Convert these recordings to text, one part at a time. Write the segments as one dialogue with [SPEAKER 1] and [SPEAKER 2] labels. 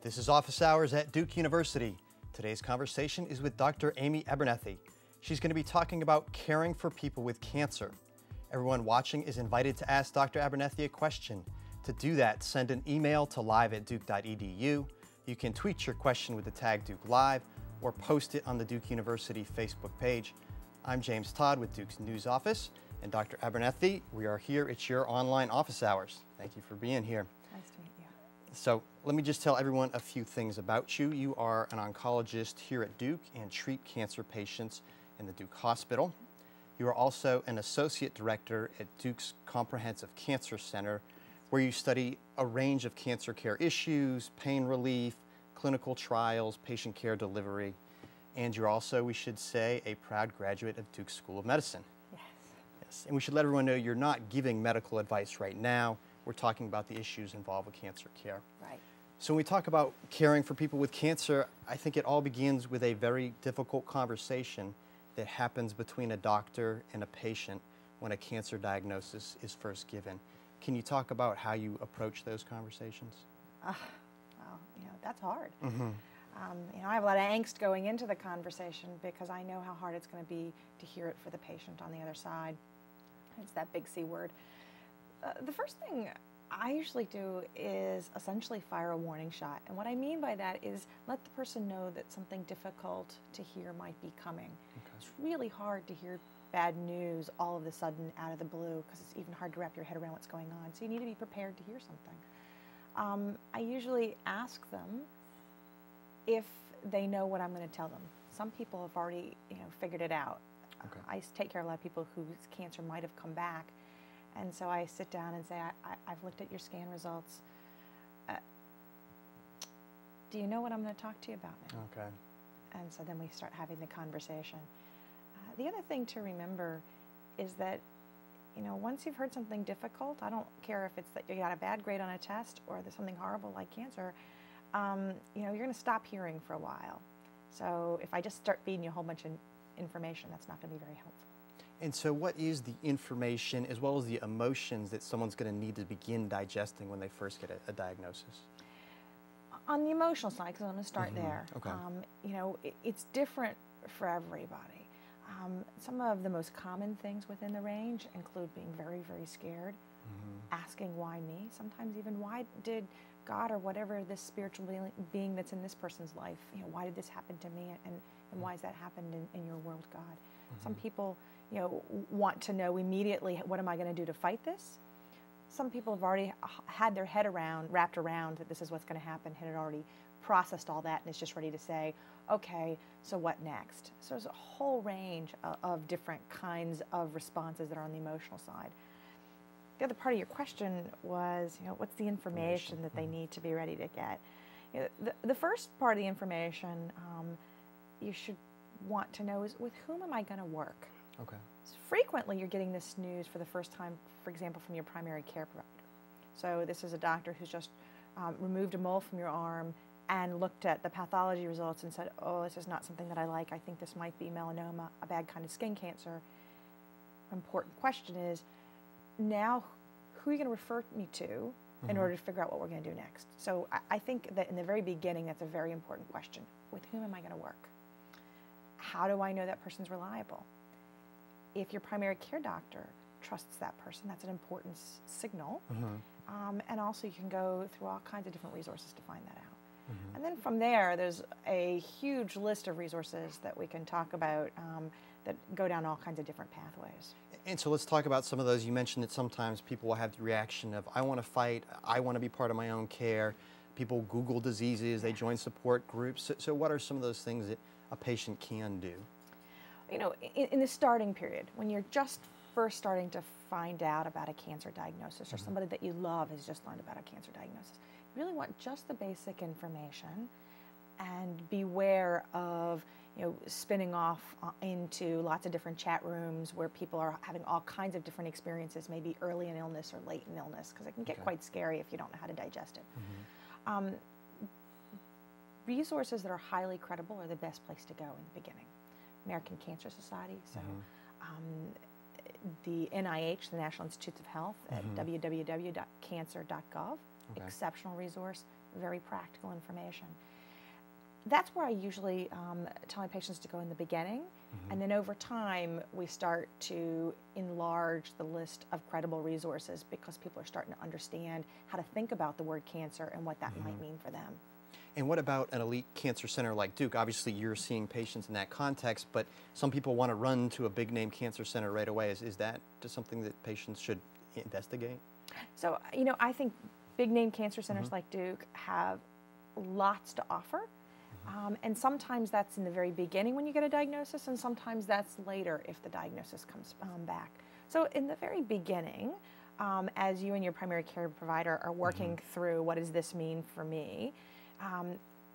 [SPEAKER 1] This is Office Hours at Duke University. Today's conversation is with Dr. Amy Abernethy. She's going to be talking about caring for people with cancer. Everyone watching is invited to ask Dr. Abernethy a question. To do that, send an email to live@duke.edu. You can tweet your question with the tag Duke Live or post it on the Duke University Facebook page. I'm James Todd with Duke's News Office, and Dr. Abernethy, we are here. It's your online office hours. Thank you for being here.
[SPEAKER 2] Nice to meet you.
[SPEAKER 1] So let me just tell everyone a few things about you. You are an oncologist here at Duke and treat cancer patients in the Duke Hospital. You are also an associate director at Duke's Comprehensive Cancer Center, where you study a range of cancer care issues, pain relief, clinical trials, patient care delivery, and you're also, we should say, a proud graduate of Duke School of Medicine. Yes, and we should let everyone know you're not giving medical advice right now. We're talking about the issues involved with cancer care.
[SPEAKER 2] Right.
[SPEAKER 1] So when we talk about caring for people with cancer, I think it all begins with a very difficult conversation that happens between a doctor and a patient when a cancer diagnosis is first given. Can you talk about how you approach those conversations?
[SPEAKER 2] Well, that's hard. Mm-hmm. I have a lot of angst going into the conversation because I know how hard it's going to be to hear it for the patient on the other side. It's that big C word. The first thing I usually do is essentially fire a warning shot. And what I mean by that is let the person know that something difficult to hear might be coming. Okay. It's really hard to hear bad news all of a sudden out of the blue because it's even hard to wrap your head around what's going on. So you need to be prepared to hear something. I usually ask them if they know what I'm going to tell them. Some people have already figured it out. Okay. I take care of a lot of people whose cancer might have come back. And so I sit down and say, I've looked at your scan results. Do you know what I'm going to talk to you about now?
[SPEAKER 1] Okay. And
[SPEAKER 2] so then we start having the conversation. The other thing to remember is that, once you've heard something difficult, I don't care if it's that you got a bad grade on a test or there's something horrible like cancer, you're going to stop hearing for a while. So if I just start feeding you a whole bunch of information, that's not going to be very helpful.
[SPEAKER 1] And so what is the information as well as the emotions that someone's going to need to begin digesting when they first get a diagnosis?
[SPEAKER 2] On the emotional side, because I'm going to start there,
[SPEAKER 1] okay.
[SPEAKER 2] It's different for everybody. Some of the most common things within the range include being very, very scared, asking why me, sometimes even why did God or whatever this spiritual being that's in this person's life, why did this happen to me and why has that happened in your world, God? Some people want to know immediately, what am I going to do to fight this? Some people have already had their head wrapped around that this is what's going to happen, had already processed all that and is just ready to say, okay, so what next? So there's a whole range of different kinds of responses that are on the emotional side. The other part of your question was, what's the information that they need to be ready to get? The first part of the information you should want to know is, with whom am I going to work?
[SPEAKER 1] Okay.
[SPEAKER 2] So frequently you're getting this news for the first time, for example, from your primary care provider. So this is a doctor who's just removed a mole from your arm and looked at the pathology results and said, oh, this is not something that I like. I think this might be melanoma, a bad kind of skin cancer. Important question is, now who are you going to refer me to in order to figure out what we're going to do next? So I think that in the very beginning, that's a very important question. With whom am I going to work? How do I know that person's reliable? If your primary care doctor trusts that person, that's an important signal. And also you can go through all kinds of different resources to find that out. And then from there, there's a huge list of resources that we can talk about that go down all kinds of different pathways.
[SPEAKER 1] And so let's talk about some of those. You mentioned that sometimes people will have the reaction of, I want to fight, I want to be part of my own care. People Google diseases, they join support groups. So what are some of those things that a patient can do?
[SPEAKER 2] In the starting period, when you're just first starting to find out about a cancer diagnosis or somebody that you love has just learned about a cancer diagnosis, you really want just the basic information and beware of spinning off into lots of different chat rooms where people are having all kinds of different experiences, maybe early in illness or late in illness, because it can get quite scary if you don't know how to digest it. Resources that are highly credible are the best place to go in the beginning. American Cancer Society, so the NIH, the National Institutes of Health, at www.cancer.gov, exceptional resource. very practical information. That's where I usually tell my patients to go in the beginning, and then over time we start to enlarge the list of credible resources because people are starting to understand how to think about the word cancer and what that might mean for them.
[SPEAKER 1] And what about an elite cancer center like Duke? Obviously you're seeing patients in that context, but some people want to run to a big name cancer center right away. Is that just something that patients should investigate?
[SPEAKER 2] So, you know, I think big name cancer centers like Duke have lots to offer. And sometimes that's in the very beginning when you get a diagnosis, and sometimes that's later if the diagnosis comes back. So in the very beginning, as you and your primary care provider are working through what does this mean for me,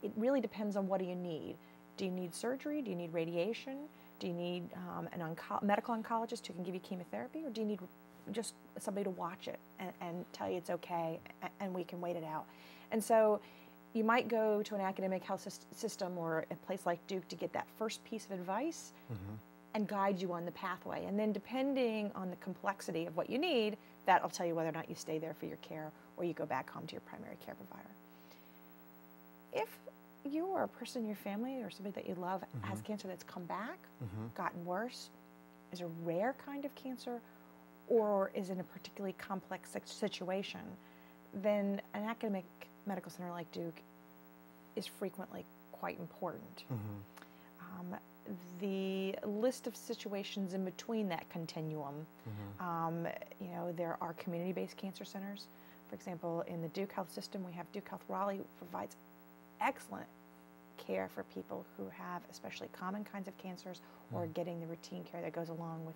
[SPEAKER 2] it really depends on what do you need. Do you need surgery? Do you need radiation? Do you need a medical oncologist who can give you chemotherapy? Or do you need just somebody to watch it and tell you it's okay and we can wait it out? And so you might go to an academic health system or a place like Duke to get that first piece of advice and guide you on the pathway. And then depending on the complexity of what you need, that'll tell you whether or not you stay there for your care or you go back home to your primary care provider. If you or a person in your family or somebody that you love has cancer that's come back, gotten worse, is a rare kind of cancer, or is in a particularly complex situation, then an academic medical center like Duke is frequently quite important. The list of situations in between that continuum, you know, there are community-based cancer centers. For example, in the Duke Health system, we have Duke Health Raleigh, who provides excellent care for people who have especially common kinds of cancers or getting the routine care that goes along with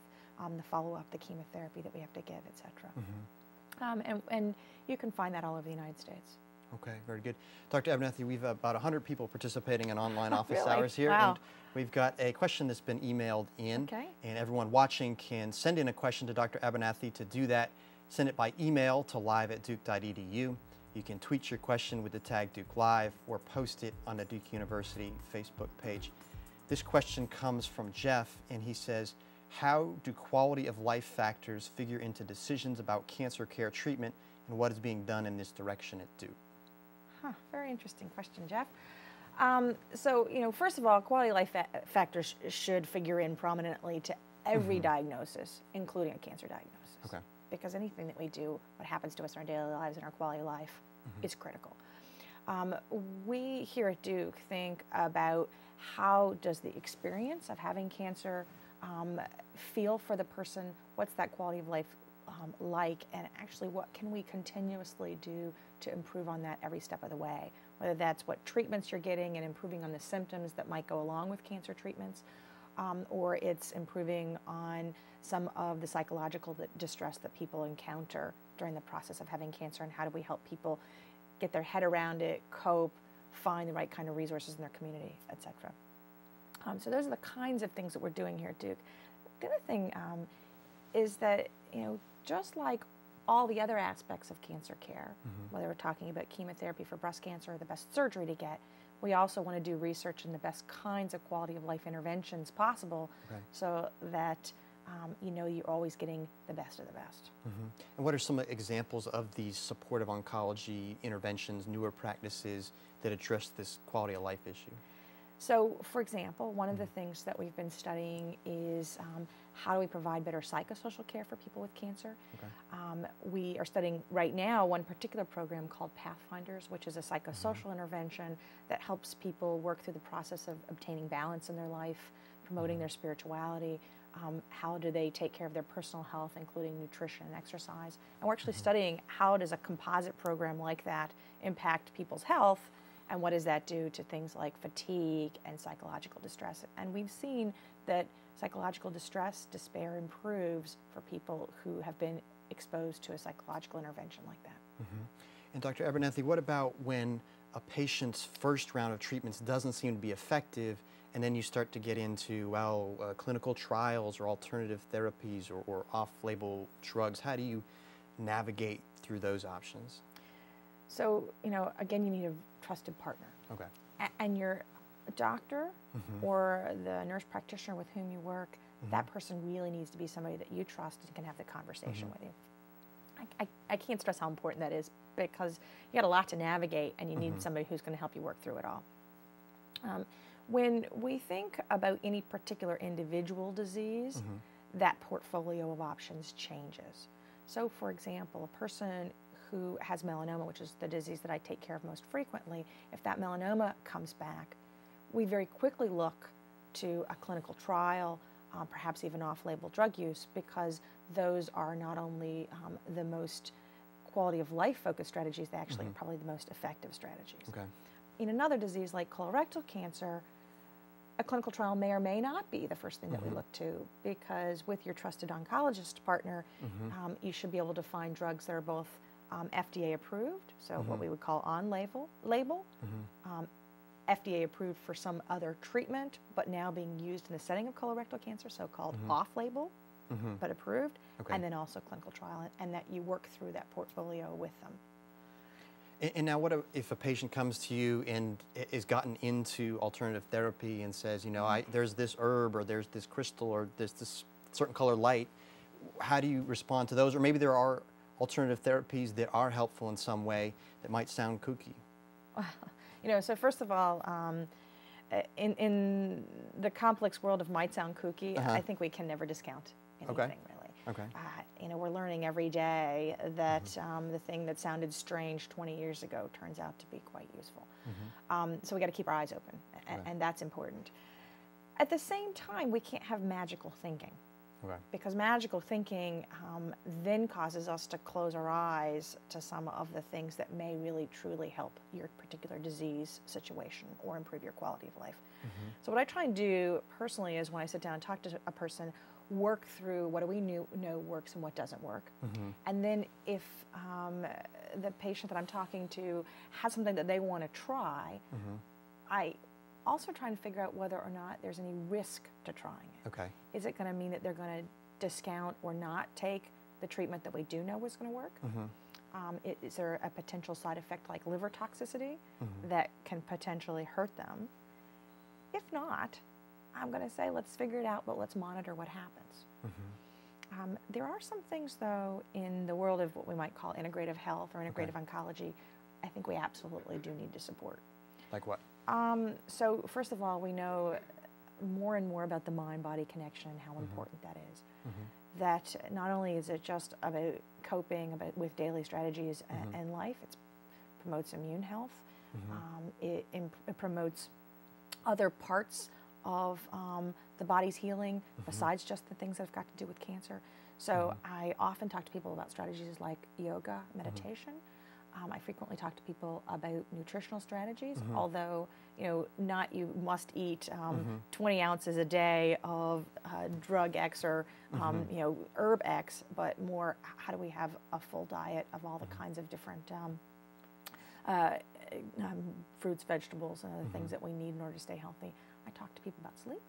[SPEAKER 2] the follow-up, the chemotherapy that we have to give, et cetera. And you can find that all over the United States.
[SPEAKER 1] Okay, very good. Dr. Abernethy, we've about 100 people participating in online office
[SPEAKER 2] Really?
[SPEAKER 1] hours here.
[SPEAKER 2] Wow.
[SPEAKER 1] And we've got a question that's been emailed in.
[SPEAKER 2] Okay.
[SPEAKER 1] And everyone watching can send in a question to Dr. Abernethy. To do that, send it by email to live@duke.edu. You can tweet your question with the tag Duke Live or post it on the Duke University Facebook page. This question comes from Jeff, and he says, how do quality of life factors figure into decisions about cancer care treatment, and what is being done in this direction at Duke?
[SPEAKER 2] Very interesting question, Jeff. So, you know, first of all, quality of life factors should figure in prominently to every diagnosis, including a cancer diagnosis.
[SPEAKER 1] Okay.
[SPEAKER 2] Because anything that we do, what happens to us in our daily lives and our quality of life is critical. We here at Duke think about how does the experience of having cancer feel for the person, what's that quality of life like, and actually what can we continuously do to improve on that every step of the way, whether that's what treatments you're getting and improving on the symptoms that might go along with cancer treatments, or it's improving on some of the psychological distress that people encounter during the process of having cancer, and how do we help people get their head around it, cope, find the right kind of resources in their community, etc. So those are the kinds of things that we're doing here at Duke. The other thing is that, you know, just like all the other aspects of cancer care, whether we're talking about chemotherapy for breast cancer or the best surgery to get, we also want to do research in the best kinds of quality of life interventions possible, so that you know you're always getting the best of the best.
[SPEAKER 1] And what are some examples of these supportive oncology interventions, newer practices that address this quality of life issue?
[SPEAKER 2] So, for example, one of the things that we've been studying is how do we provide better psychosocial care for people with cancer. We are studying right now one particular program called Pathfinders, which is a psychosocial intervention that helps people work through the process of obtaining balance in their life, promoting their spirituality. How do they take care of their personal health, including nutrition and exercise. And we're actually studying how does a composite program like that impact people's health, and what does that do to things like fatigue and psychological distress. And we've seen that psychological distress, despair improves for people who have been exposed to a psychological intervention like that.
[SPEAKER 1] And Dr. Abernethy, what about when a patient's first round of treatments doesn't seem to be effective, and then you start to get into, well, clinical trials or alternative therapies or off-label drugs? How do you navigate through those options?
[SPEAKER 2] So, you know, again, you need a trusted partner.
[SPEAKER 1] Okay.
[SPEAKER 2] And your doctor or the nurse practitioner with whom you work, that person really needs to be somebody that you trust and can have the conversation with you. I can't stress how important that is, because you got a lot to navigate, and you need somebody who's going to help you work through it all. When we think about any particular individual disease, that portfolio of options changes. So, for example, a person who has melanoma, which is the disease that I take care of most frequently, if that melanoma comes back, we very quickly look to a clinical trial, perhaps even off-label drug use, because those are not only the most quality of life focused strategies, they actually are probably the most effective strategies.
[SPEAKER 1] Okay.
[SPEAKER 2] In another disease like colorectal cancer, a clinical trial may or may not be the first thing that we look to, because with your trusted oncologist partner, you should be able to find drugs that are both FDA approved, so what we would call on-label, FDA approved for some other treatment, but now being used in the setting of colorectal cancer, so-called off-label, but approved, and then also clinical trial, and that you work through that portfolio with them.
[SPEAKER 1] And now, what if a patient comes to you and is gotten into alternative therapy and says, you know, there's this herb, or there's this crystal, or there's this certain color light? How do you respond to those? Or maybe there are alternative therapies that are helpful in some way that might sound kooky.
[SPEAKER 2] You know, so first of all, in the complex world of might sound kooky, I think we can never discount anything, really.
[SPEAKER 1] Okay.
[SPEAKER 2] You know, we're learning every day that the thing that sounded strange 20 years ago turns out to be quite useful. So we got to keep our eyes open, and that's important. At the same time, we can't have magical thinking. Because magical thinking then causes us to close our eyes to some of the things that may really truly help your particular disease situation or improve your quality of life. So what I try and do personally is, when I sit down and talk to a person, work through what do we know works and what doesn't work. And then if the patient that I'm talking to has something that they want to try, I also try and figure out whether or not there's any risk to trying it. Is it going to mean that they're going to discount or not take the treatment that we do know is going to work? Is there a potential side effect like liver toxicity that can potentially hurt them? If not, I'm going to say, let's figure it out, but let's monitor what happens. There are some things, though, in the world of what we might call integrative health or integrative oncology, I think we absolutely do need to support.
[SPEAKER 1] Like what?
[SPEAKER 2] So first of all, we know more and more about the mind-body connection and how important that is. That not only is it just about coping with daily strategies and life, it promotes immune health, it promotes other parts of the body's healing besides just the things that have got to do with cancer. So I often talk to people about strategies like yoga, meditation. I frequently talk to people about nutritional strategies, although, you know, not you must eat 20 ounces a day of drug X or, you know, herb X, but more, how do we have a full diet of all the kinds of different fruits, vegetables, and other things that we need in order to stay healthy. I talk to people about sleep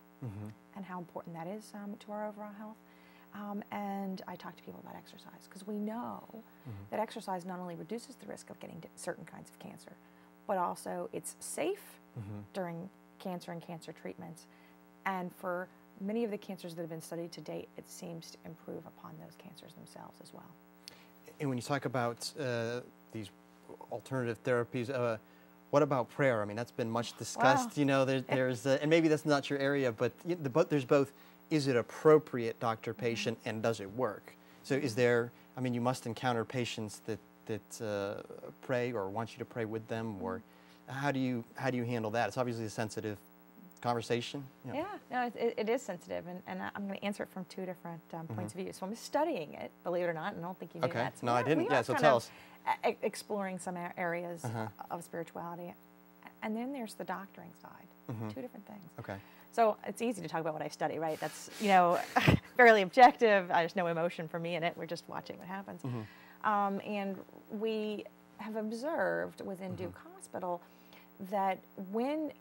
[SPEAKER 2] and how important that is to our overall health. And I talk to people about exercise, because we know that exercise not only reduces the risk of getting certain kinds of cancer, but also it's safe during cancer and cancer treatments. And for many of the cancers that have been studied to date, it seems to improve upon those cancers themselves as well.
[SPEAKER 1] And when you talk about these alternative therapies, what about prayer? I mean, that's been much discussed. You know, there's and maybe that's not your area, but there's both. Is it appropriate, doctor-patient, and does it work? So is there, I mean, you must encounter patients that pray or want you to pray with them, or how do you handle that? It's obviously a sensitive conversation. You know.
[SPEAKER 2] Yeah, no, it is sensitive, and I'm going to answer it from two different points of view. So I'm studying it, believe it or not, and I don't think you knew that. So
[SPEAKER 1] no, I didn't. Yeah, so tell us.
[SPEAKER 2] Exploring some areas of spirituality. And then there's the doctoring side, two different things. So it's easy to talk about what I study, right? That's, you know, fairly objective. There's no emotion for me in it. We're just watching what happens. And we have observed within Duke Hospital that when,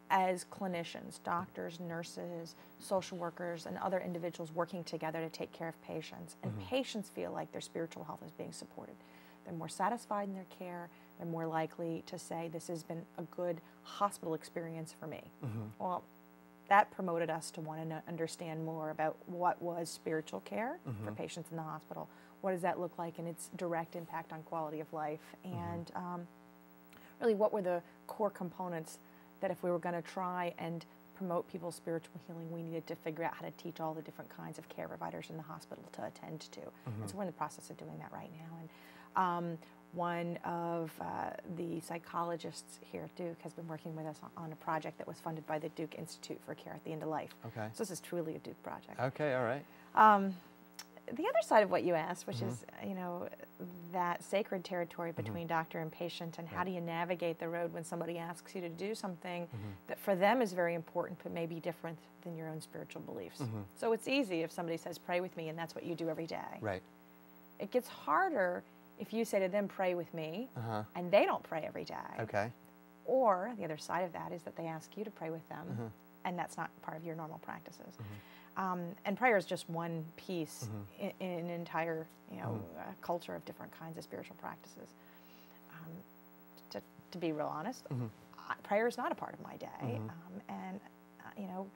[SPEAKER 2] as clinicians, doctors, nurses, social workers, and other individuals working together to take care of patients, and patients feel like their spiritual health is being supported, they're more satisfied in their care, they're more likely to say, this has been a good hospital experience for me. Well, that promoted us to want to understand more about what was spiritual care for patients in the hospital, what does that look like and its direct impact on quality of life, and really what were the core components that if we were going to try and promote people's spiritual healing, we needed to figure out how to teach all the different kinds of care providers in the hospital to attend to. And so we're in the process of doing that right now. And one of the psychologists here at Duke has been working with us on a project that was funded by the Duke Institute for Care at the End of Life.
[SPEAKER 1] Okay.
[SPEAKER 2] So this is truly a Duke project.
[SPEAKER 1] Okay, all right.
[SPEAKER 2] The other side of what you asked, which is, you know, that sacred territory between doctor and patient, and how do you navigate the road when somebody asks you to do something that for them is very important but may be different than your own spiritual beliefs. So it's easy if somebody says, pray with me, and that's what you do every day.
[SPEAKER 1] Right.
[SPEAKER 2] It gets harder if you say to them, pray with me, and they don't pray every day.
[SPEAKER 1] Okay.
[SPEAKER 2] Or the other side of that is that they ask you to pray with them, and that's not part of your normal practices. And prayer is just one piece in an entire, you know, culture of different kinds of spiritual practices. To be real honest, prayer is not a part of my day, and you know,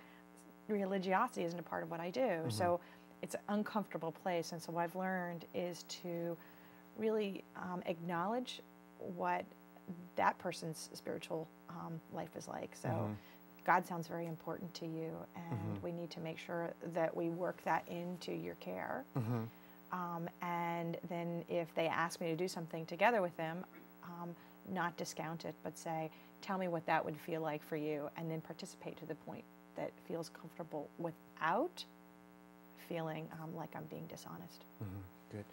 [SPEAKER 2] religiosity isn't a part of what I do. So it's an uncomfortable place, and so what I've learned is to really acknowledge what that person's spiritual life is like. So. God sounds very important to you, and we need to make sure that we work that into your care. And then if they ask me to do something together with them, not discount it, but say, tell me what that would feel like for you, and then participate to the point that feels comfortable without feeling like I'm being dishonest.
[SPEAKER 1] Good.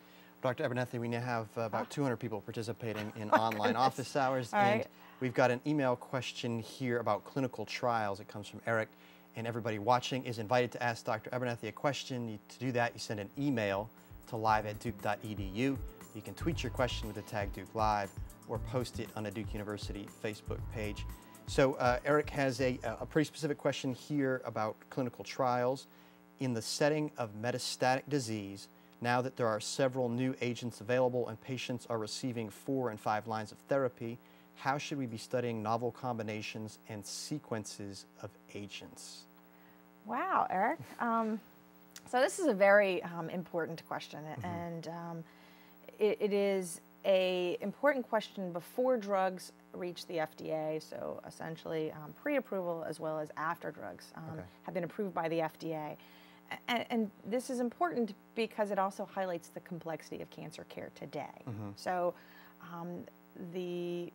[SPEAKER 1] Dr. Abernethy, we now have about 200 people participating in online office hours, and we've got an email question here about clinical trials. It comes from Eric, and everybody watching is invited to ask Dr. Abernethy a question. To do that, you send an email to live@duke.edu. You can tweet your question with the tag Duke Live, or post it on the Duke University Facebook page. So Eric has a pretty specific question here about clinical trials. In the setting of metastatic disease, now that there are several new agents available and patients are receiving 4 and 5 lines of therapy, how should we be studying novel combinations and sequences of agents?
[SPEAKER 2] Wow, Eric. So this is a very important question, and it is an important question before drugs reach the FDA, so essentially pre-approval as well as after drugs have been approved by the FDA. And this is important because it also highlights the complexity of cancer care today. So the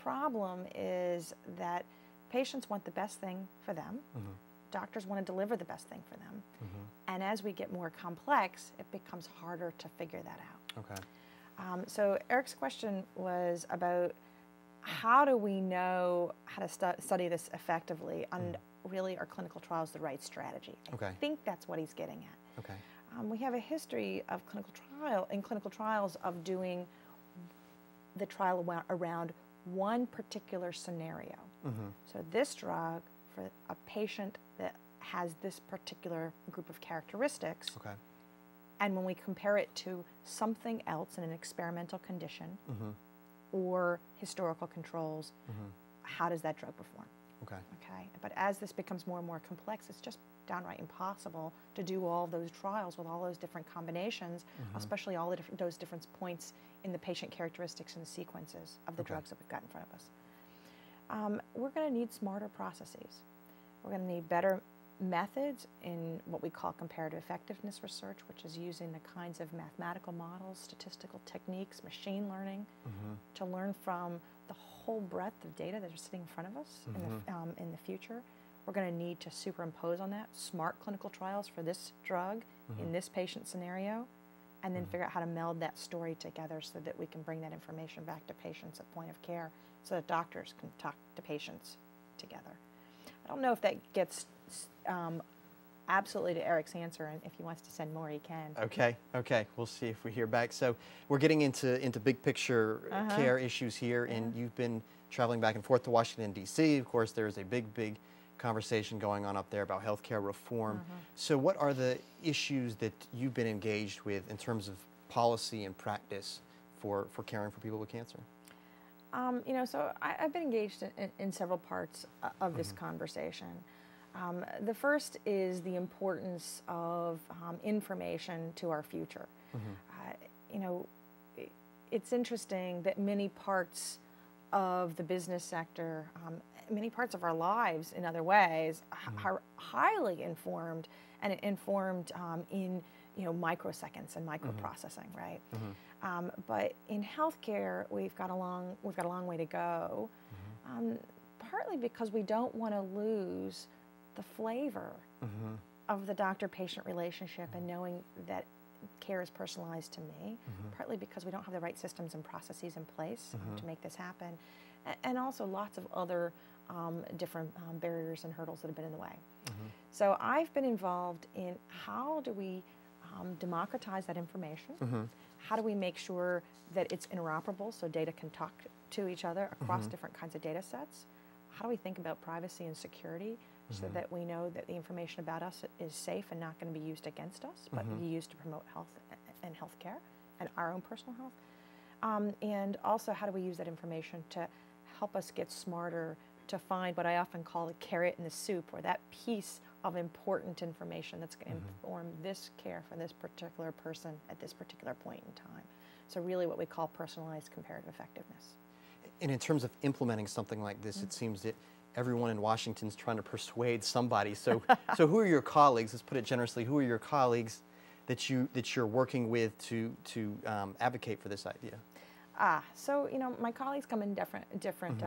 [SPEAKER 2] problem is that patients want the best thing for them. Doctors want to deliver the best thing for them. And as we get more complex, it becomes harder to figure that out.
[SPEAKER 1] Okay.
[SPEAKER 2] So Eric's question was about how do we know how to study this effectively, and really are clinical trials the right strategy? I think that's what he's getting at.
[SPEAKER 1] Okay.
[SPEAKER 2] We have a history of clinical trials of doing the trial around one particular scenario. So this drug for a patient that has this particular group of characteristics. And when we compare it to something else in an experimental condition or historical controls, how does that drug perform? Okay. But as this becomes more and more complex, it's just downright impossible to do all those trials with all those different combinations, especially all those different points in the patient characteristics and the sequences of the drugs that we've got in front of us. We're going to need smarter processes. We're going to need better methods in what we call comparative effectiveness research, which is using the kinds of mathematical models, statistical techniques, machine learning to learn from the whole breadth of data that are sitting in front of us in the future. We're going to need to superimpose on that smart clinical trials for this drug in this patient scenario, and then figure out how to meld that story together so that we can bring that information back to patients at point of care so that doctors can talk to patients together. I don't know if that gets absolutely to Eric's answer, and if he wants to send more, he can.
[SPEAKER 1] Okay. We'll see if we hear back. So we're getting into big picture care issues here, and you've been traveling back and forth to Washington, D.C. Of course, there's a big conversation going on up there about healthcare reform. So what are the issues that you've been engaged with in terms of policy and practice for caring for people with cancer?
[SPEAKER 2] So I've been engaged in several parts of this conversation. The first is the importance of information to our future. you know, it's interesting that many parts of the business sector, many parts of our lives in other ways, are highly informed, and informed in, you know, microseconds and microprocessing, right? But in healthcare, we've got a long way to go, partly because we don't want to lose the flavor of the doctor-patient relationship and knowing that care is personalized to me, partly because we don't have the right systems and processes in place to make this happen, and also lots of other different barriers and hurdles that have been in the way. So I've been involved in how do we democratize that information, how do we make sure that it's interoperable so data can talk to each other across different kinds of data sets, how do we think about privacy and security so that we know that the information about us is safe and not going to be used against us, but be used to promote health and healthcare and our own personal health. And also, how do we use that information to help us get smarter, to find what I often call the carrot in the soup, or that piece of important information that's going to inform this care for this particular person at this particular point in time. So really what we call personalized comparative effectiveness.
[SPEAKER 1] And in terms of implementing something like this, it seems that everyone in Washington's trying to persuade somebody. So, so who are your colleagues? Let's put it generously. Who are your colleagues that you're working with to advocate for this idea?
[SPEAKER 2] So you know, my colleagues come in different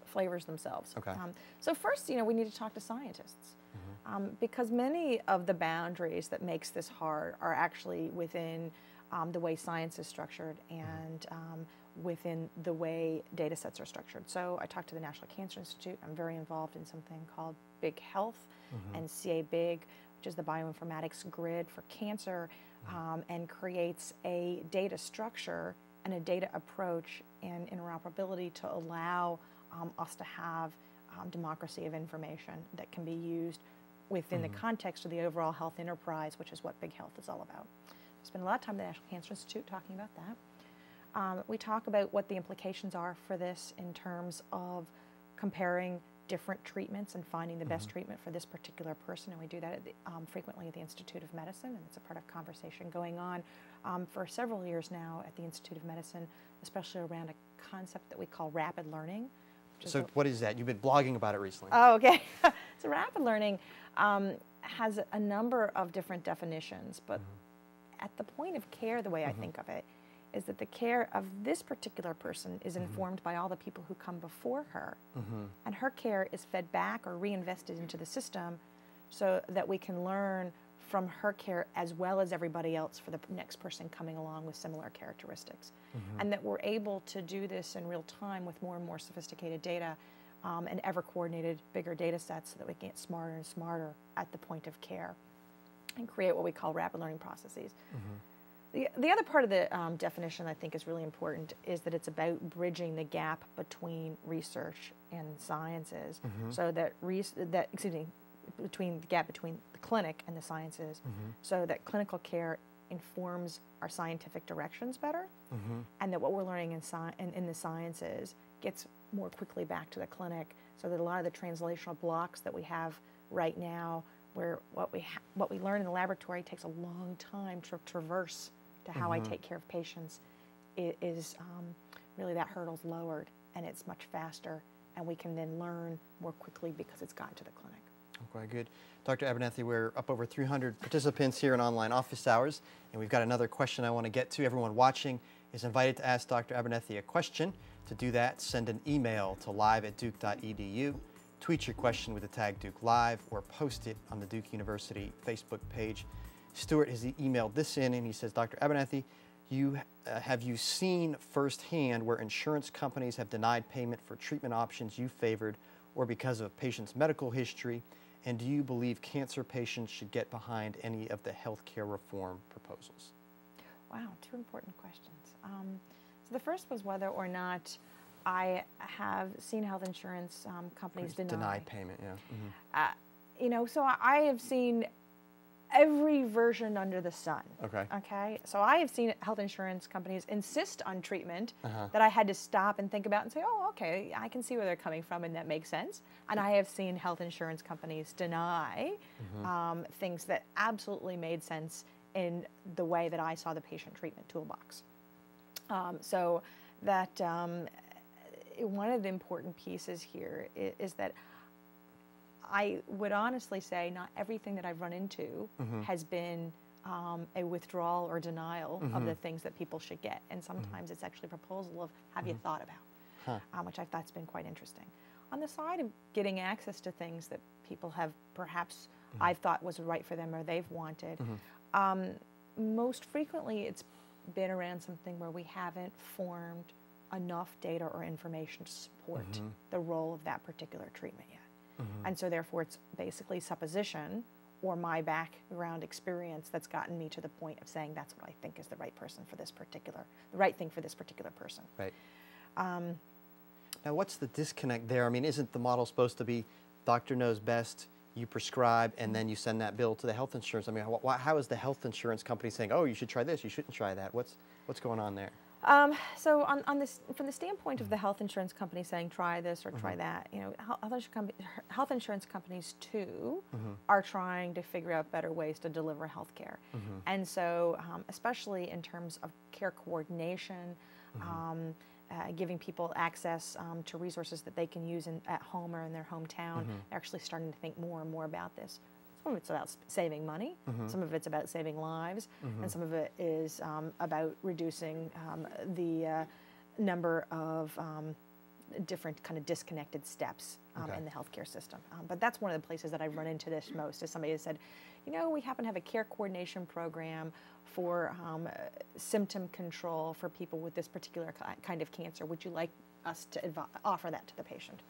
[SPEAKER 2] flavors themselves.
[SPEAKER 1] Okay.
[SPEAKER 2] So first, you know, we need to talk to scientists because many of the boundaries that makes this hard are actually within the way science is structured and within the way data sets are structured. So I talked to the National Cancer Institute. I'm very involved in something called Big Health and CA Big, which is the bioinformatics grid for cancer, and creates a data structure and a data approach and interoperability to allow us to have democracy of information that can be used within the context of the overall health enterprise, which is what Big Health is all about. I spend a lot of time at the National Cancer Institute talking about that. We talk about what the implications are for this in terms of comparing different treatments and finding the best treatment for this particular person, and we do that at the, frequently at the Institute of Medicine, and it's a part of conversation going on for several years now at the Institute of Medicine, especially around a concept that we call rapid learning.
[SPEAKER 1] So what is that? You've been blogging about it recently.
[SPEAKER 2] Oh, okay. So rapid learning has a number of different definitions, but at the point of care, the way I think of it is that the care of this particular person is informed by all the people who come before her, and her care is fed back or reinvested into the system so that we can learn from her care as well as everybody else for the next person coming along with similar characteristics. And that we're able to do this in real time with more and more sophisticated data and ever coordinated bigger data sets so that we can get smarter and smarter at the point of care and create what we call rapid learning processes. The other part of the definition I think is really important is that it's about bridging the gap between research and sciences, so that between the gap between the clinic and the sciences, so that clinical care informs our scientific directions better, and that what we're learning in the sciences gets more quickly back to the clinic, so that a lot of the translational blocks that we have right now, where what we learn in the laboratory takes a long time to traverse to how I take care of patients, is really that hurdle's lowered and it's much faster, and we can then learn more quickly because it's gotten to the clinic.
[SPEAKER 1] Okay, good. Dr. Abernethy, we're up over 300 participants here in online office hours, and we've got another question I want to get to. Everyone watching is invited to ask Dr. Abernethy a question. To do that, send an email to live@duke.edu, tweet your question with the tag Duke Live, or post it on the Duke University Facebook page. Stuart has emailed this in, and he says, Dr. Abernethy, have you seen firsthand where insurance companies have denied payment for treatment options you favored or because of a patient's medical history? And do you believe cancer patients should get behind any of the healthcare reform proposals?
[SPEAKER 2] Wow, two important questions. So the first was whether or not I have seen health insurance companies
[SPEAKER 1] deny payment, yeah.
[SPEAKER 2] You know, so I have seen every version under the sun.
[SPEAKER 1] Okay.
[SPEAKER 2] Okay. So I have seen health insurance companies insist on treatment that I had to stop and think about and say, oh, okay, I can see where they're coming from and that makes sense. And I have seen health insurance companies deny things that absolutely made sense in the way that I saw the patient treatment toolbox. So that one of the important pieces here is that I would honestly say not everything that I've run into has been a withdrawal or denial of the things that people should get. And sometimes it's actually a proposal of, have you thought about, which I thought's been quite interesting. On the side of getting access to things that people have perhaps I've thought was right for them or they've wanted, most frequently it's been around something where we haven't formed enough data or information to support the role of that particular treatment yet. And so therefore it's basically supposition or my background experience that's gotten me to the point of saying that's what I think is the right person for this particular, the right thing for this particular person.
[SPEAKER 1] Right. Now what's the disconnect there? I mean, isn't the model supposed to be doctor knows best, you prescribe, and then you send that bill to the health insurance? I mean, how is the health insurance company saying, oh, you should try this, you shouldn't try that? What's going on there?
[SPEAKER 2] So on this, from the standpoint of the health insurance company saying try this or try that, you know, health insurance companies too are trying to figure out better ways to deliver health care. And so especially in terms of care coordination, giving people access to resources that they can use at home or in their hometown, they're actually starting to think more and more about this. Some of it's about saving money, some of it's about saving lives, and some of it is about reducing the number of different kind of disconnected steps in the healthcare system. But that's one of the places that I've run into this most, is somebody has said, you know, we happen to have a care coordination program for symptom control for people with this particular kind of cancer. Would you like us to offer that to the patient?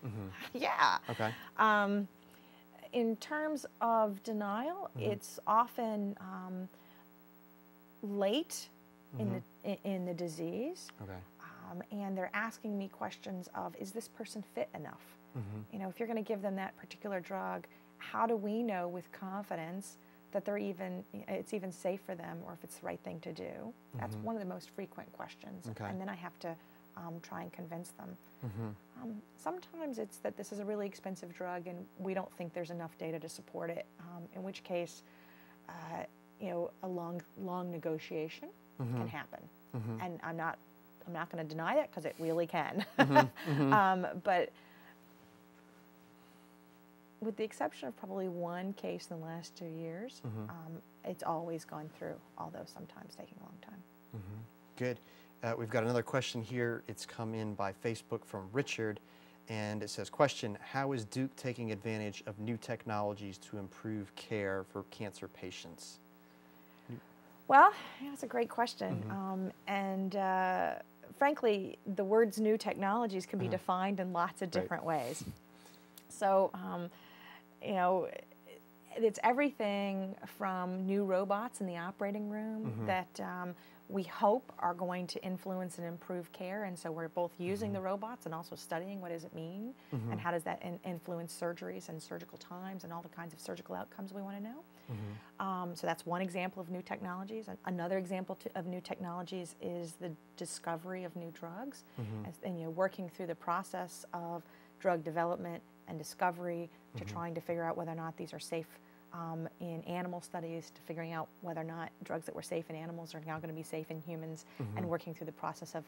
[SPEAKER 2] Yeah. Okay. In terms of denial, it's often late in the disease, and they're asking me questions of, is this person fit enough? You know, if you're going to give them that particular drug, how do we know with confidence that it's even safe for them, or if it's the right thing to do? That's one of the most frequent questions, and then I have to try and convince them. Sometimes it's that this is a really expensive drug and we don't think there's enough data to support it, in which case, you know, a long negotiation can happen. And I'm not going to deny that, because it really can. But with the exception of probably one case in the last 2 years, it's always gone through, although sometimes taking a long time.
[SPEAKER 1] Good. We've got another question here. It's come in by Facebook from Richard, and it says, question, how is Duke taking advantage of new technologies to improve care for cancer patients?
[SPEAKER 2] Well, yeah, that's a great question. And frankly, the words new technologies can be defined in lots of different ways. So, you know, it's everything from new robots in the operating room that we hope are going to influence and improve care, and so we're both using the robots and also studying what does it mean, and how does that influence surgeries and surgical times and all the kinds of surgical outcomes we want to know. So that's one example of new technologies. Another example of new technologies is the discovery of new drugs, and you know, working through the process of drug development and discovery to trying to figure out whether or not these are safe in animal studies, to figuring out whether or not drugs that were safe in animals are now going to be safe in humans, and working through the process of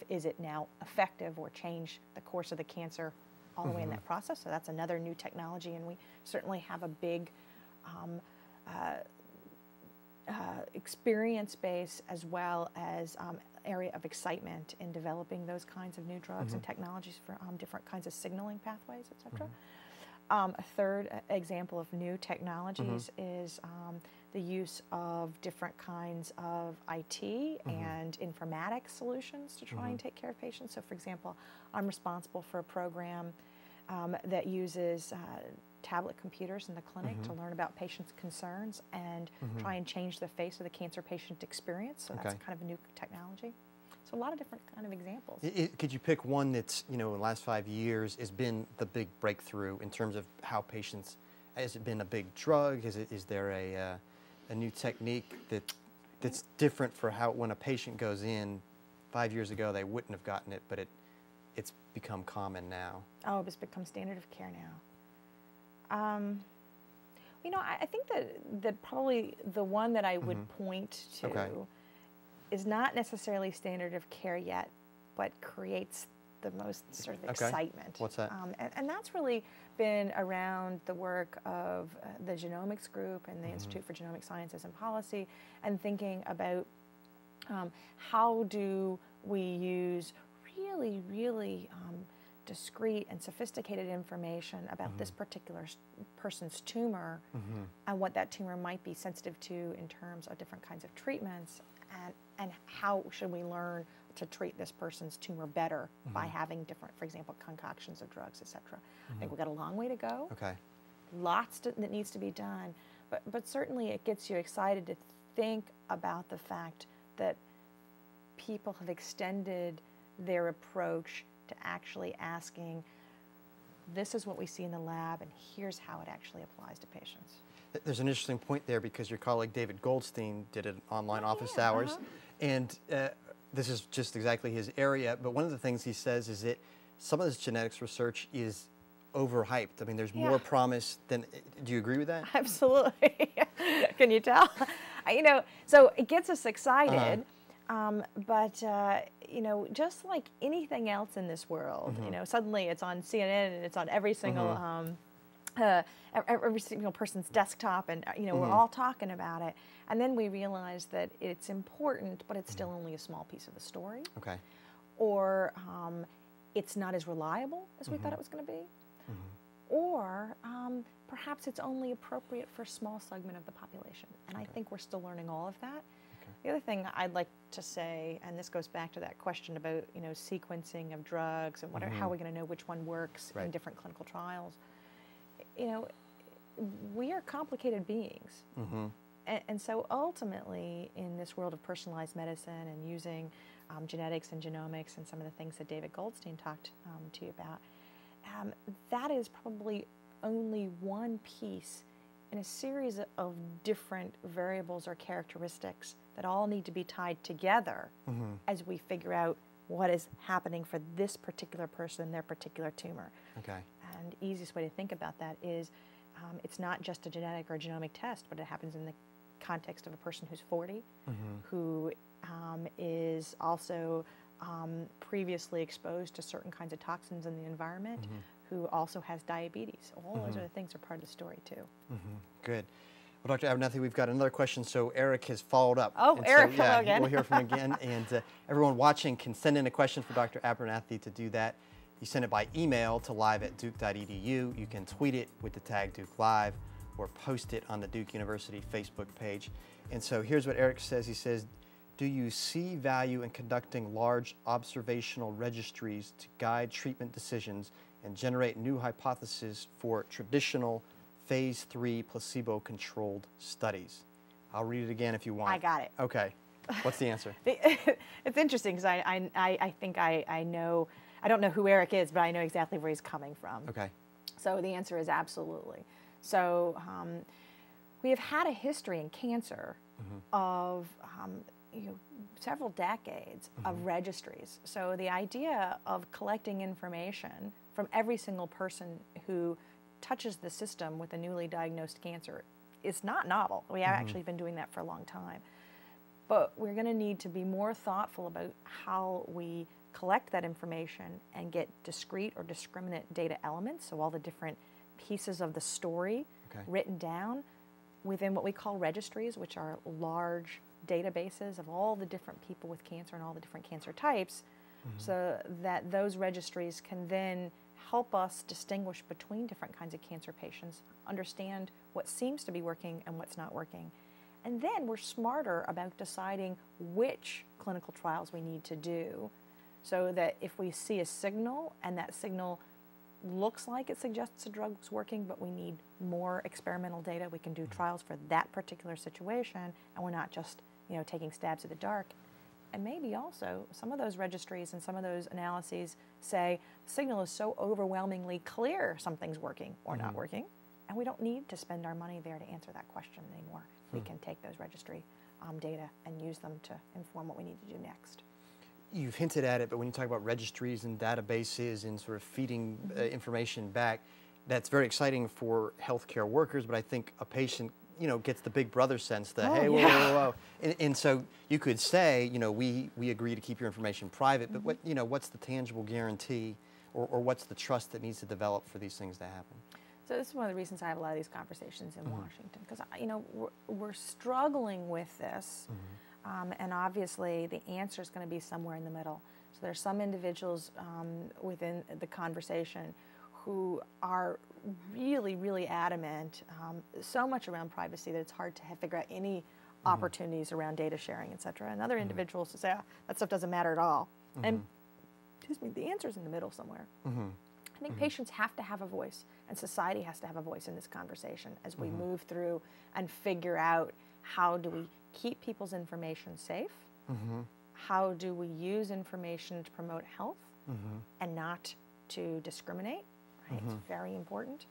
[SPEAKER 2] is it now effective or change the course of the cancer all the way in that process. So that's another new technology, and we certainly have a big experience base as well as area of excitement in developing those kinds of new drugs and technologies for different kinds of signaling pathways, et cetera. A third example of new technologies is the use of different kinds of IT and informatics solutions to try and take care of patients. So for example, I'm responsible for a program that uses tablet computers in the clinic to learn about patients' concerns and try and change the face of the cancer patient experience. So that's kind of a new technology. So a lot of different kind of examples.
[SPEAKER 1] Could you pick one that's, you know, in the last 5 years has been the big breakthrough in terms of how patients, has it been a big drug? Is there a new technique that's different for how, when a patient goes in, 5 years ago they wouldn't have gotten it, but it's become common now?
[SPEAKER 2] Oh, it's become standard of care now. You know, I think that probably the one that I would point to is not necessarily standard of care yet, but creates the most sort of excitement.
[SPEAKER 1] What's that?
[SPEAKER 2] And that's really been around the work of the genomics group and the Institute for Genomic Sciences and Policy, and thinking about how do we use really discrete and sophisticated information about this particular person's tumor and what that tumor might be sensitive to in terms of different kinds of treatments, and how should we learn to treat this person's tumor better by having different, for example, concoctions of drugs, etc. I think we've got a long way to go. Lots that needs to be done, but certainly it gets you excited to think about the fact that people have extended their approach to actually asking, this is what we see in the lab, and here's how it actually applies to patients.
[SPEAKER 1] There's an interesting point there, because your colleague David Goldstein did an online office hours, and this is just exactly his area, but one of the things he says is that some of this genetics research is overhyped. I mean, there's more promise than, do you agree with that?
[SPEAKER 2] Absolutely. Can you tell? You know, so it gets us excited, but you know, just like anything else in this world, you know, suddenly it's on CNN and it's on every single every single person's desktop, and you know, we're all talking about it, and then we realize that it's important, but it's still only a small piece of the story. Or it's not as reliable as we thought it was going to be. Or perhaps it's only appropriate for a small segment of the population. And I think we're still learning all of that. The other thing I'd like to say, and this goes back to that question about, you know, sequencing of drugs and what how are we going to know which one works in different clinical trials. You know, we are complicated beings. And so ultimately, in this world of personalized medicine and using genetics and genomics and some of the things that David Goldstein talked to you about, that is probably only one piece in a series of different variables or characteristics that all need to be tied together as we figure out what is happening for this particular person, their particular tumor. And the easiest way to think about that is it's not just a genetic or a genomic test, but it happens in the context of a person who's 40, who is also previously exposed to certain kinds of toxins in the environment, who also has diabetes. All those other things are part of the story too.
[SPEAKER 1] Good. Well, Dr. Abernethy, we've got another question. So Eric has followed up.
[SPEAKER 2] Oh,
[SPEAKER 1] and
[SPEAKER 2] Eric,
[SPEAKER 1] so,
[SPEAKER 2] hello again.
[SPEAKER 1] We'll hear from him again. And everyone watching can send in a question for Dr. Abernethy. To do that, you send it by email to live@duke.edu. You can tweet it with the tag Duke Live, or post it on the Duke University Facebook page. And so here's what Eric says. He says, do you see value in conducting large observational registries to guide treatment decisions and generate new hypotheses for traditional phase 3 placebo-controlled studies? I'll read it again if you want.
[SPEAKER 2] I got it.
[SPEAKER 1] Okay. What's the answer?
[SPEAKER 2] It's interesting because I think I know, I don't know who Eric is, but I know exactly where he's coming from. So the answer is absolutely. So we have had a history in cancer of you know, several decades of registries. So the idea of collecting information from every single person who touches the system with a newly diagnosed cancer is not novel. We have actually been doing that for a long time. But we're going to need to be more thoughtful about how we collect that information and get discrete or discriminate data elements, so all the different pieces of the story written down within what we call registries, which are large databases of all the different people with cancer and all the different cancer types, so that those registries can then help us distinguish between different kinds of cancer patients, understand what seems to be working and what's not working. And then we're smarter about deciding which clinical trials we need to do, so that if we see a signal and that signal looks like it suggests a drug's working, but we need more experimental data, we can do trials for that particular situation, and we're not just, you know, taking stabs at the dark. And maybe also some of those registries and some of those analyses say the signal is so overwhelmingly clear something's working or not working, and we don't need to spend our money there to answer that question anymore. We can take those registry data and use them to inform what we need to do next.
[SPEAKER 1] You've hinted at it, but when you talk about registries and databases and sort of feeding information back, that's very exciting for healthcare workers, but I think a patient, you know, gets the big brother sense that,
[SPEAKER 2] Oh,
[SPEAKER 1] hey, whoa,
[SPEAKER 2] yeah.
[SPEAKER 1] whoa, whoa. And so you could say, you know, we agree to keep your information private, but what, you know, what's the tangible guarantee or what's the trust that needs to develop for these things to happen?
[SPEAKER 2] So this is one of the reasons I have a lot of these conversations in Washington, because, you know, we're struggling with this, and obviously the answer is going to be somewhere in the middle. So there's some individuals within the conversation who are really, really adamant, so much around privacy that it's hard to figure out any opportunities around data sharing, et cetera. And other individuals who say, oh, that stuff doesn't matter at all. And, excuse me, the answer's in the middle somewhere. I think patients have to have a voice, and society has to have a voice in this conversation as we move through and figure out how do we keep people's information safe, how do we use information to promote health and not to discriminate. Right? It's very important,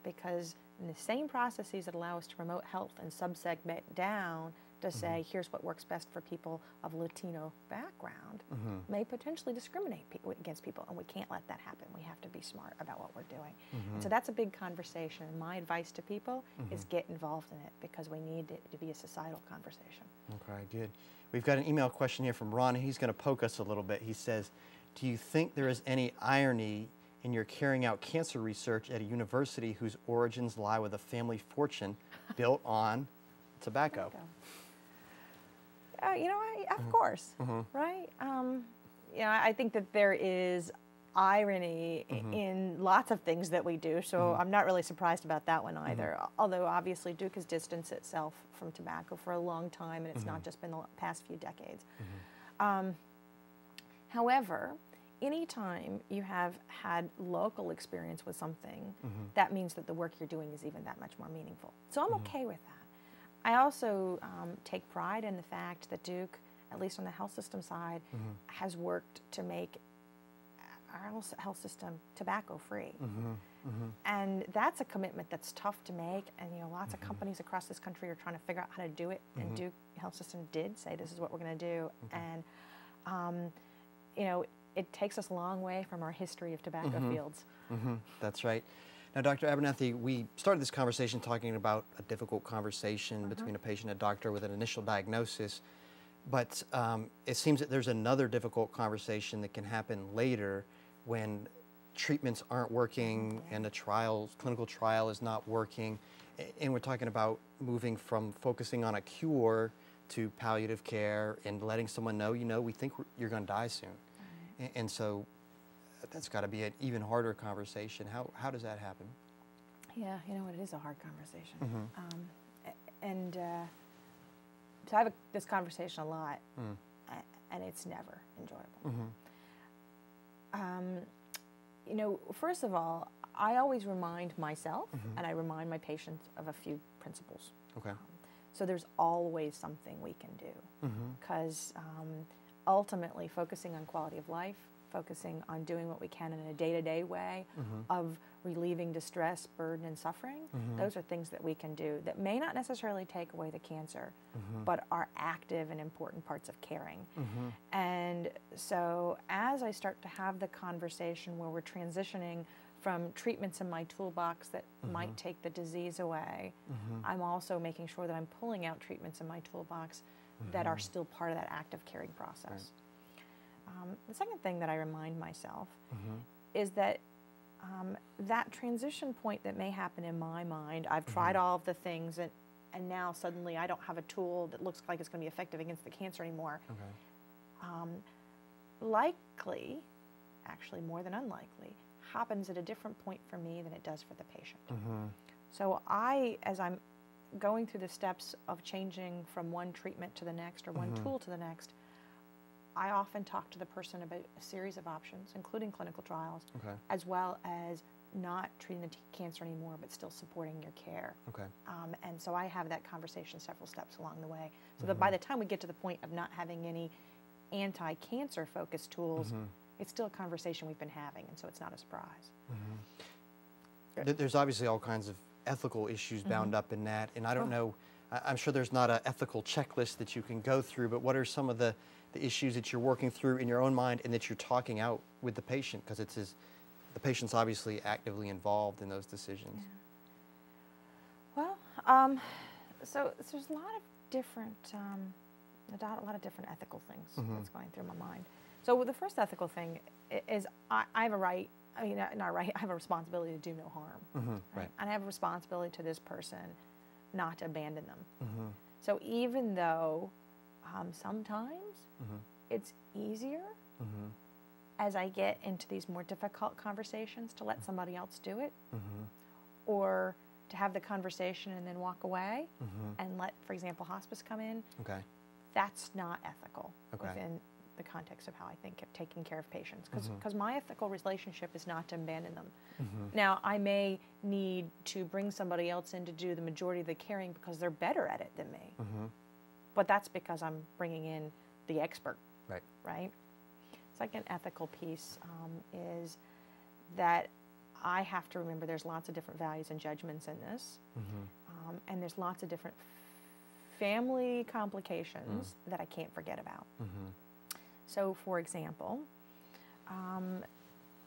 [SPEAKER 2] because in the same processes that allow us to promote health and subsegment down to say, here's what works best for people of Latino background, may potentially discriminate against people, and we can't let that happen. We have to be smart about what we're doing. And so that's a big conversation, and my advice to people is get involved in it, because we need it to be a societal conversation.
[SPEAKER 1] Okay, good. We've got an email question here from Ron. He's going to poke us a little bit. He says, do you think there is any irony in your carrying out cancer research at a university whose origins lie with a family fortune built on tobacco?
[SPEAKER 2] You know, of course, right? You know, I think that there is irony in lots of things that we do, so I'm not really surprised about that one either. Although obviously Duke has distanced itself from tobacco for a long time, and it's not just been the past few decades. However, anytime you have had local experience with something, that means that the work you're doing is even that much more meaningful. So I'm okay with that. I also take pride in the fact that Duke, at least on the health system side, has worked to make our health system tobacco-free. And that's a commitment that's tough to make, and you know, lots of companies across this country are trying to figure out how to do it, and Duke Health System did say this is what we're going to do. And you know, it takes us a long way from our history of tobacco fields.
[SPEAKER 1] That's right. Now, Dr. Abernethy, we started this conversation talking about a difficult conversation between a patient and a doctor with an initial diagnosis, but it seems that there's another difficult conversation that can happen later when treatments aren't working and the clinical trial is not working, and we're talking about moving from focusing on a cure to palliative care and letting someone know, you know, we think you're going to die soon. And so that's got to be an even harder conversation. How does that happen?
[SPEAKER 2] Yeah, you know, it is a hard conversation. So I have this conversation a lot, and it's never enjoyable. You know, first of all, I always remind myself and I remind my patients of a few principles. So there's always something we can do, because ultimately focusing on quality of life, focusing on doing what we can in a day-to-day way of relieving distress, burden, and suffering, those are things that we can do that may not necessarily take away the cancer, but are active and important parts of caring. And so as I start to have the conversation where we're transitioning from treatments in my toolbox that might take the disease away, I'm also making sure that I'm pulling out treatments in my toolbox that are still part of that active caring process. The second thing that I remind myself is that that transition point that may happen in my mind, I've tried all of the things, and now suddenly I don't have a tool that looks like it's going to be effective against the cancer anymore. Likely, actually more than unlikely, happens at a different point for me than it does for the patient. So as I'm going through the steps of changing from one treatment to the next or one tool to the next, I often talk to the person about a series of options, including clinical trials, as well as not treating the cancer anymore, but still supporting your care. And so I have that conversation several steps along the way, so that by the time we get to the point of not having any anti-cancer focused tools, it's still a conversation we've been having, and so it's not a surprise.
[SPEAKER 1] There's obviously all kinds of ethical issues bound up in that, and I don't know, I'm sure there's not an ethical checklist that you can go through, but what are some of the issues that you're working through in your own mind and that you're talking out with the patient, because it's as the patient's obviously actively involved in those decisions.
[SPEAKER 2] Yeah. Well, so there's a lot of different, a lot of different ethical things that's going through my mind. So the first ethical thing is I have a right, I mean, not right, I have a responsibility to do no harm. Right? And I have a responsibility to this person not to abandon them. So even though sometimes it's easier as I get into these more difficult conversations to let somebody else do it, or to have the conversation and then walk away and let, for example, hospice come in, that's not ethical within the context of how I think of taking care of patients. Because my ethical relationship is not to abandon them. Now, I may need to bring somebody else in to do the majority of the caring because they're better at it than me. But that's because I'm bringing in the expert, right? Second ethical piece is that I have to remember there's lots of different values and judgments in this, and there's lots of different family complications that I can't forget about. So, for example,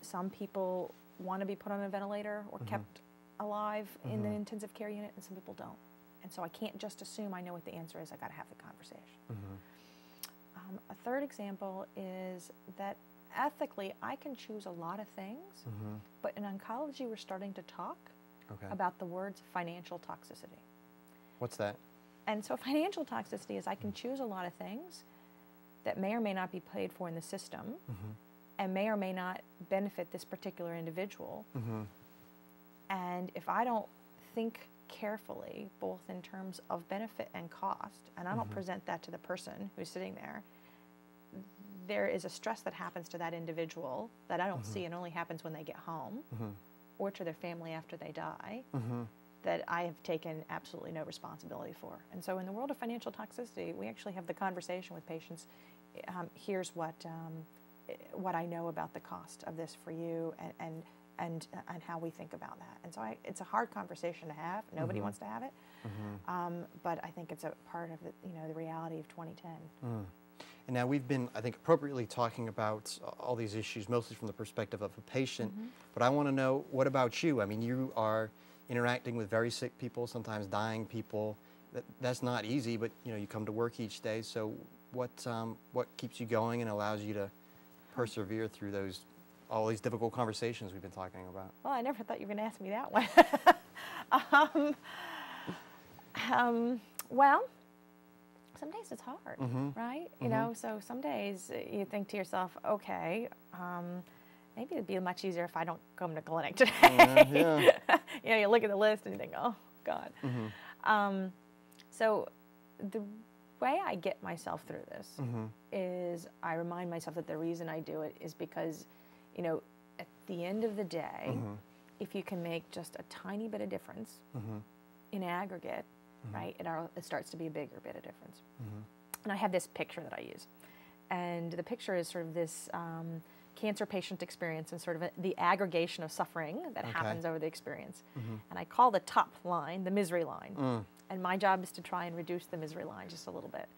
[SPEAKER 2] some people want to be put on a ventilator or kept alive in the intensive care unit, and some people don't. And so I can't just assume I know what the answer is. I got to have the conversation. A third example is that ethically, I can choose a lot of things, but in oncology, we're starting to talk about the words financial toxicity.
[SPEAKER 1] What's that?
[SPEAKER 2] And so financial toxicity is I can choose a lot of things that may or may not be paid for in the system and may or may not benefit this particular individual. And if I don't think carefully, both in terms of benefit and cost, and I don't present that to the person who's sitting there, there is a stress that happens to that individual that I don't see and only happens when they get home or to their family after they die that I have taken absolutely no responsibility for. And so in the world of financial toxicity, we actually have the conversation with patients. Here's what I know about the cost of this for you and how we think about that. And so it's a hard conversation to have. Nobody wants to have it. But I think it's a part of the reality of 2010.
[SPEAKER 1] And now we've been, I think, appropriately talking about all these issues, mostly from the perspective of a patient. But I want to know, what about you? I mean, you are interacting with very sick people, sometimes dying people. That's not easy, but you come to work each day. So what keeps you going and allows you to persevere through all these difficult conversations we've been talking about?
[SPEAKER 2] Well, I never thought you were going to ask me that one. Well, some days it's hard, right? You know, so some days you think to yourself, okay, maybe it'd be much easier if I don't come to clinic today. You look at the list and you think, oh, God. So the way I get myself through this is I remind myself that the reason I do it is because, at the end of the day, if you can make just a tiny bit of difference in aggregate, right, it starts to be a bigger bit of difference. And I have this picture that I use. And the picture is sort of this cancer patient experience and sort of the aggregation of suffering that happens over the experience. And I call the top line the misery line. And my job is to try and reduce the misery line just a little bit.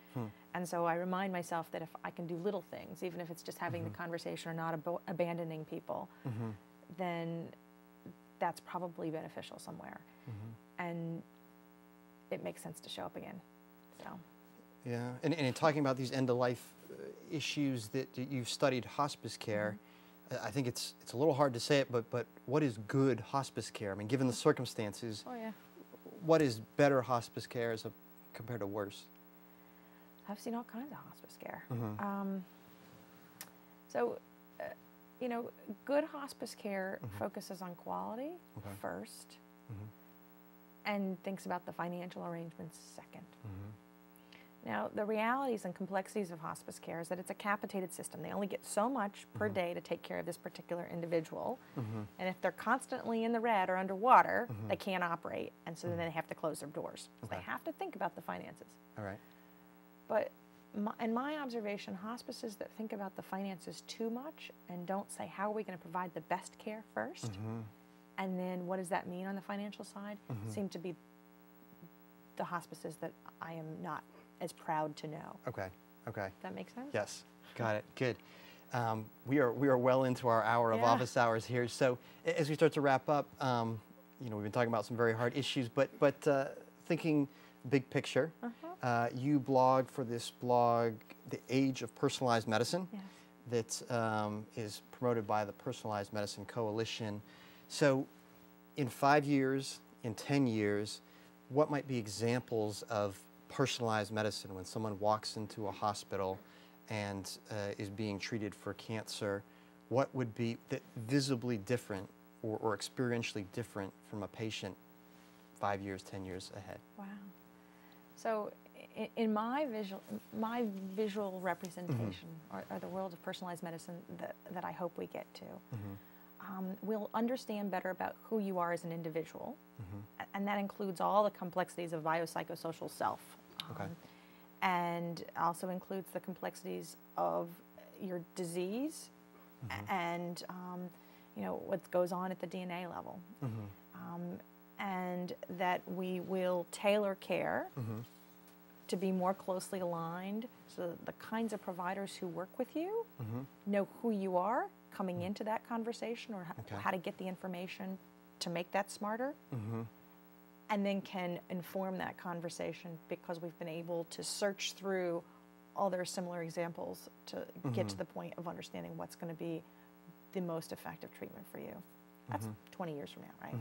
[SPEAKER 2] And so I remind myself that if I can do little things, even if it's just having the conversation or not abandoning people, then that's probably beneficial somewhere. And it makes sense to show up again. So.
[SPEAKER 1] Yeah, and in talking about these end-of-life issues that you've studied hospice care, I think it's a little hard to say it, but what is good hospice care? I mean, given the circumstances, what is better hospice care compared to worse?
[SPEAKER 2] I've seen all kinds of hospice care. So, good hospice care focuses on quality first and thinks about the financial arrangements second. Now, the realities and complexities of hospice care is that it's a capitated system. They only get so much per day to take care of this particular individual. And if they're constantly in the red or underwater, they can't operate. And so then they have to close their doors. So they have to think about the finances.
[SPEAKER 1] All right.
[SPEAKER 2] But in my observation, hospices that think about the finances too much and don't say, how are we going to provide the best care first? And then what does that mean on the financial side? Seem to be the hospices that I am not as proud to know.
[SPEAKER 1] Okay.
[SPEAKER 2] Does that make sense?
[SPEAKER 1] Yes. Got it. Good. We are well into our hour of
[SPEAKER 2] Yeah.
[SPEAKER 1] office hours here. So as we start to wrap up, you know, we've been talking about some very hard issues, but thinking big picture, you blog for this blog, The Age of Personalized Medicine,
[SPEAKER 2] Yes.
[SPEAKER 1] that is promoted by the Personalized Medicine Coalition. So in 5 years, in 10 years, what might be examples of personalized medicine when someone walks into a hospital and is being treated for cancer? What would be visibly different or experientially different from a patient 5 years, 10 years ahead?
[SPEAKER 2] Wow. So in my visual representation, or the world of personalized medicine that I hope we get to, we'll understand better about who you are as an individual, and that includes all the complexities of biopsychosocial self. And also includes the complexities of your disease and you know, what goes on at the DNA level. And that we will tailor care to be more closely aligned, so the kinds of providers who work with you know who you are coming into that conversation, or how to get the information to make that smarter, and then can inform that conversation because we've been able to search through all their similar examples to get to the point of understanding what's going to be the most effective treatment for you. That's 20 years from now, right?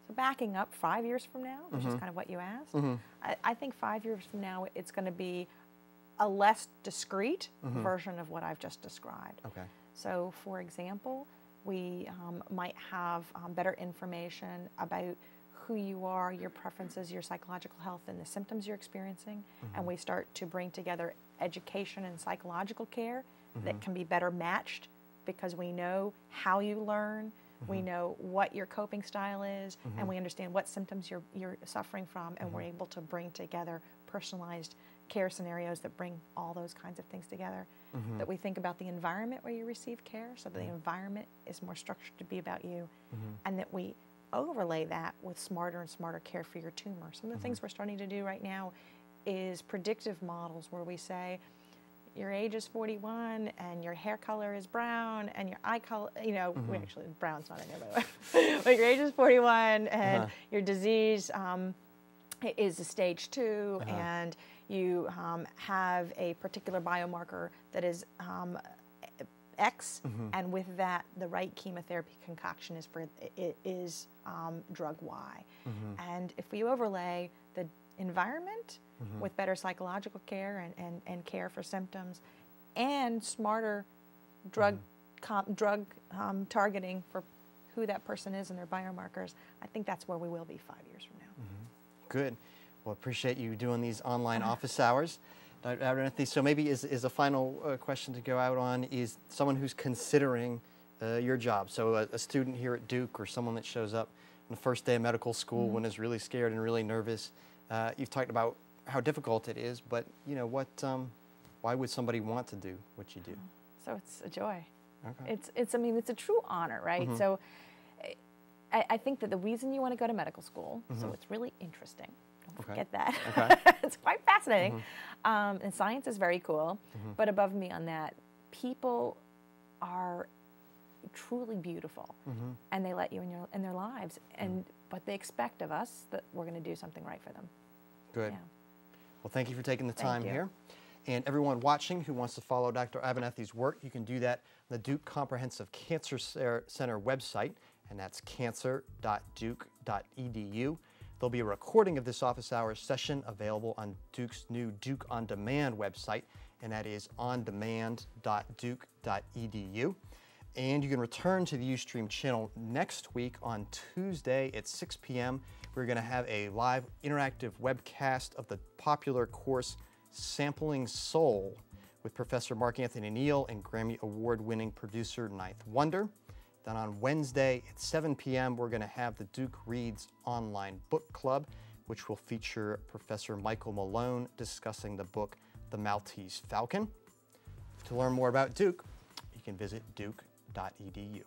[SPEAKER 2] So backing up 5 years from now, which is kind of what you asked, I think 5 years from now it's going to be a less discrete version of what I've just described. So for example, we might have better information about who you are, your preferences, your psychological health, and the symptoms you're experiencing, and we start to bring together education and psychological care that can be better matched because we know how you learn, we know what your coping style is, and we understand what symptoms you're suffering from, and we're able to bring together personalized care scenarios that bring all those kinds of things together. That we think about the environment where you receive care, so that the environment is more structured to be about you, and that we overlay that with smarter and smarter care for your tumor. Some of the things we're starting to do right now is predictive models where we say, your age is 41 and your hair color is brown and your eye color, you know, we actually, brown's not in there by the way, but your age is 41 and your disease is a stage 2 and you have a particular biomarker that is X, and with that, the right chemotherapy concoction is for drug Y. And if we overlay the environment with better psychological care and care for symptoms, and smarter drug targeting for who that person is and their biomarkers, I think that's where we will be 5 years from now.
[SPEAKER 1] Good. Well, appreciate you doing these online office hours. Dr. Abernethy, so maybe is a final question to go out on is someone who's considering your job. So a student here at Duke or someone that shows up on the first day of medical school when is really scared and really nervous. You've talked about how difficult it is, but you know what? Why would somebody want to do what you do?
[SPEAKER 2] So it's a joy. It's I mean, it's a true honor, right? So I think that the reason you want to go to medical school, so it's really interesting. Don't forget that. It's quite fascinating. And science is very cool. But above and beyond that, people are truly beautiful. And they let you in their lives. But they expect of us that we're going to do something right for them.
[SPEAKER 1] Good. Yeah. Well, thank you for taking the time here. And everyone watching who wants to follow Dr. Abernethy's work, you can do that on the Duke Comprehensive Cancer Center website, and that's cancer.duke.edu. There'll be a recording of this office hours session available on Duke's new Duke On Demand website, and that is ondemand.duke.edu. And you can return to the Ustream channel next week on Tuesday at 6 p.m. We're going to have a live interactive webcast of the popular course Sampling Soul with Professor Mark Anthony Neal and Grammy Award-winning producer Ninth Wonder. Then on Wednesday at 7 p.m., we're going to have the Duke Reads online book club, which will feature Professor Michael Malone discussing the book The Maltese Falcon. To learn more about Duke, you can visit duke.edu.